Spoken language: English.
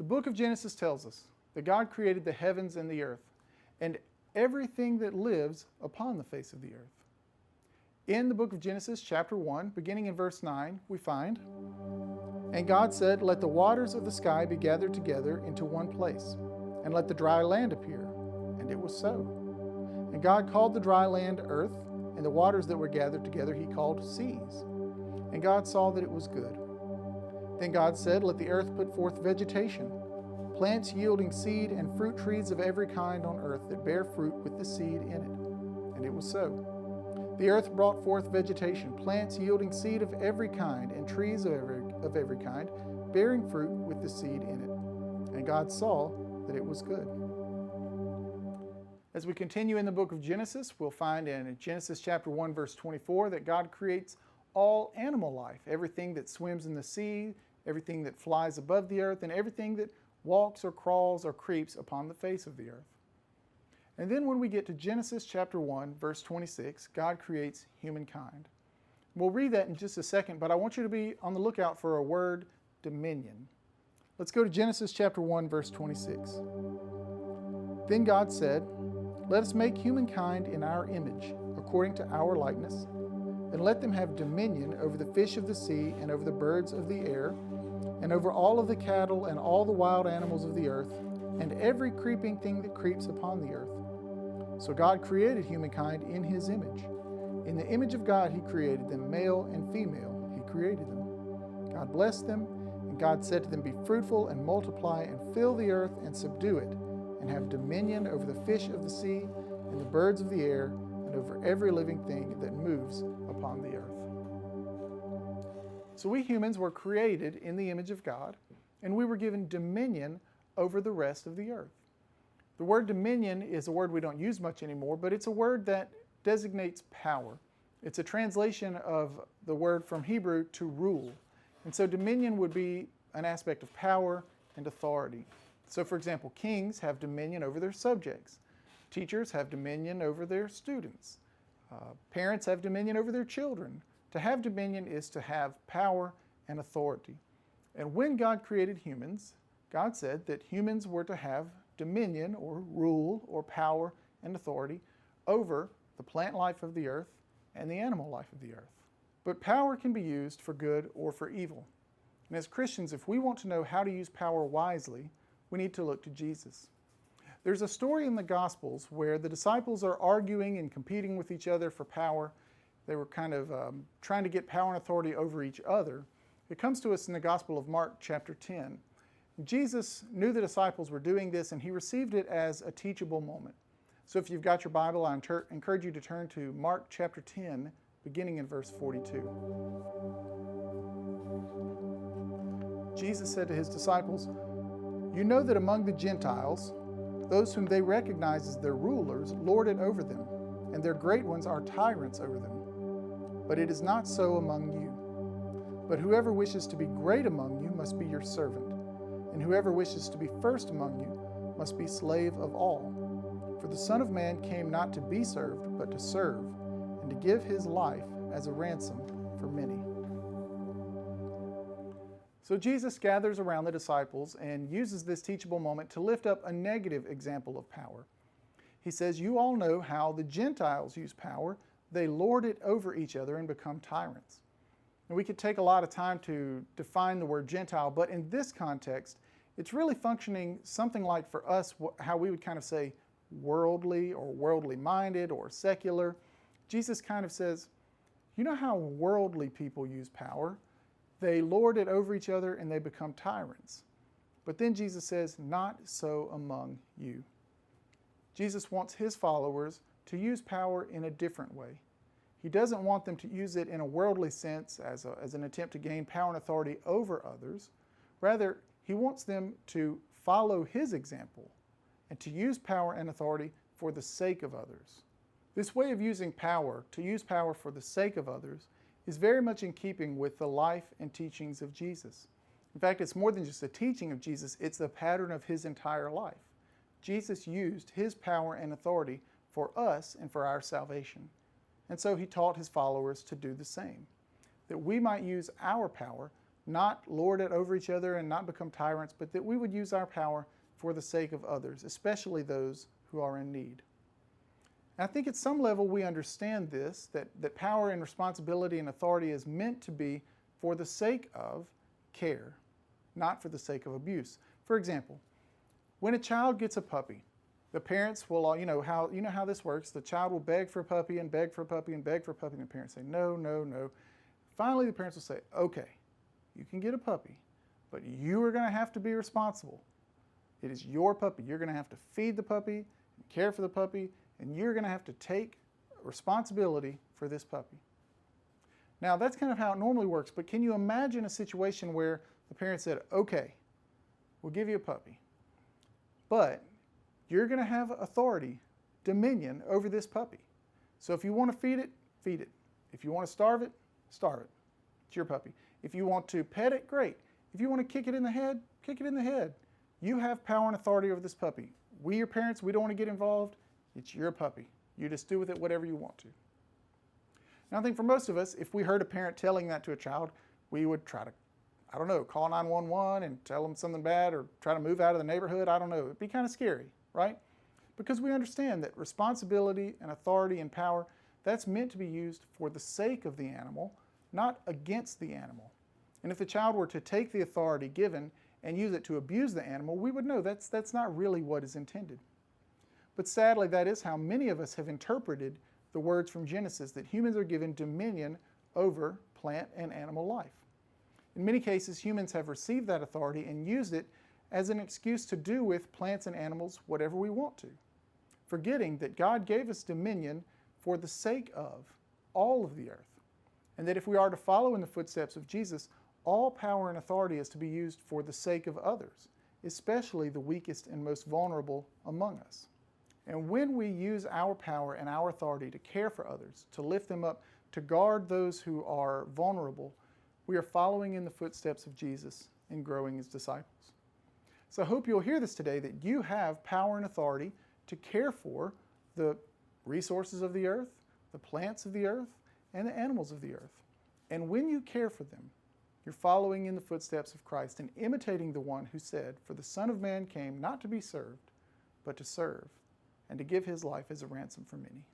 The book of Genesis tells us that God created the heavens and the earth, and everything that lives upon the face of the earth. In the book of Genesis, chapter 1, beginning in verse 9, we find, "And God said, Let the waters of the sky be gathered together into one place, and let the dry land appear. And it was so. And God called the dry land earth, and the waters that were gathered together he called seas. And God saw that it was good. Then God said, Let the earth put forth vegetation, plants yielding seed, and fruit trees of every kind on earth that bear fruit with the seed in it. And it was so. The earth brought forth vegetation, plants yielding seed of every kind, and trees of every kind, bearing fruit with the seed in it. And God saw that it was good." As we continue in the book of Genesis, we'll find in Genesis chapter 1, verse 24, that God creates all animal life, everything that swims in the sea, everything that flies above the earth, and everything that walks or crawls or creeps upon the face of the earth. And then when we get to Genesis chapter 1, verse 26, God creates humankind. We'll read that in just a second, but I want you to be on the lookout for a word, dominion. Let's go to Genesis chapter 1, verse 26. "Then God said, Let us make humankind in our image, according to our likeness, and let them have dominion over the fish of the sea, and over the birds of the air, and over all of the cattle, and all the wild animals of the earth, and every creeping thing that creeps upon the earth. So God created humankind in his image. In the image of God he created them, male and female he created them. God blessed them, and God said to them, Be fruitful and multiply, and fill the earth and subdue it, and have dominion over the fish of the sea, and the birds of the air, and over every living thing that moves upon the earth." So we humans were created in the image of God, and we were given dominion over the rest of the earth. The word dominion is a word we don't use much anymore, but it's a word that designates power. It's a translation of the word from Hebrew to rule. And so dominion would be an aspect of power and authority. So for example, kings have dominion over their subjects. Teachers have dominion over their students. Parents have dominion over their children. To have dominion is to have power and authority. And when God created humans, God said that humans were to have dominion or rule or power and authority over the plant life of the earth and the animal life of the earth. But power can be used for good or for evil. And as Christians, if we want to know how to use power wisely, we need to look to Jesus. There's a story in the Gospels where the disciples are arguing and competing with each other for power. They were kind of trying to get power and authority over each other. It comes to us in the Gospel of Mark chapter 10. Jesus knew the disciples were doing this, and he received it as a teachable moment. So if you've got your Bible, I encourage you to turn to Mark chapter 10, beginning in verse 42. Jesus said to his disciples, "You know that among the Gentiles, those whom they recognize as their rulers lord it over them, and their great ones are tyrants over them. But it is not so among you. But whoever wishes to be great among you must be your servant, and whoever wishes to be first among you must be slave of all. For the Son of Man came not to be served, but to serve, and to give his life as a ransom for many." So Jesus gathers around the disciples and uses this teachable moment to lift up a negative example of power. He says, "You all know how the Gentiles use power. They lord it over each other and become tyrants." And we could take a lot of time to define the word Gentile, but in this context, it's really functioning something like for us how we would kind of say worldly or worldly minded or secular. Jesus kind of says, you know how worldly people use power? They lord it over each other and they become tyrants. But then Jesus says, not so among you. Jesus wants his followers to use power in a different way. He doesn't want them to use it in a worldly sense as an attempt to gain power and authority over others. Rather, he wants them to follow his example and to use power and authority for the sake of others. This way of using power, to use power for the sake of others, is very much in keeping with the life and teachings of Jesus. In fact, it's more than just a teaching of Jesus, it's the pattern of his entire life. Jesus used his power and authority for us and for our salvation. And so he taught his followers to do the same, that we might use our power not lord it over each other and not become tyrants, but that we would use our power for the sake of others, especially those who are in need. And I think at some level we understand this, that power and responsibility and authority is meant to be for the sake of care, not for the sake of abuse. For example, when a child gets a puppy, the parents will, you know how this works. The child will beg for a puppy and beg for a puppy and beg for a puppy, and the parents say, no, no, no. Finally, the parents will say, okay, you can get a puppy, but you are going to have to be responsible. It is your puppy. You're going to have to feed the puppy, and care for the puppy, and you're going to have to take responsibility for this puppy. Now, that's kind of how it normally works, but can you imagine a situation where the parents said, okay, we'll give you a puppy, but you're going to have authority, dominion over this puppy. So if you want to feed it, feed it. If you want to starve it, starve it. It's your puppy. If you want to pet it, great. If you want to kick it in the head, kick it in the head. You have power and authority over this puppy. We, your parents, we don't want to get involved. It's your puppy. You just do with it whatever you want to. Now, I think for most of us, if we heard a parent telling that to a child, we would try to, I don't know, call 911 and tell them something bad or try to move out of the neighborhood. I don't know. It'd be kind of scary, right? Because we understand that responsibility and authority and power, that's meant to be used for the sake of the animal, not against the animal. And if the child were to take the authority given and use it to abuse the animal, we would know that's not really what is intended. But sadly, that is how many of us have interpreted the words from Genesis, that humans are given dominion over plant and animal life. In many cases, humans have received that authority and used it as an excuse to do with plants and animals whatever we want to, forgetting that God gave us dominion for the sake of all of the earth, and that if we are to follow in the footsteps of Jesus, all power and authority is to be used for the sake of others, especially the weakest and most vulnerable among us. And when we use our power and our authority to care for others, to lift them up, to guard those who are vulnerable, we are following in the footsteps of Jesus and growing as disciples. So I hope you'll hear this today, that you have power and authority to care for the resources of the earth, the plants of the earth, and the animals of the earth. And when you care for them, you're following in the footsteps of Christ and imitating the one who said, "For the Son of Man came not to be served, but to serve, and to give his life as a ransom for many."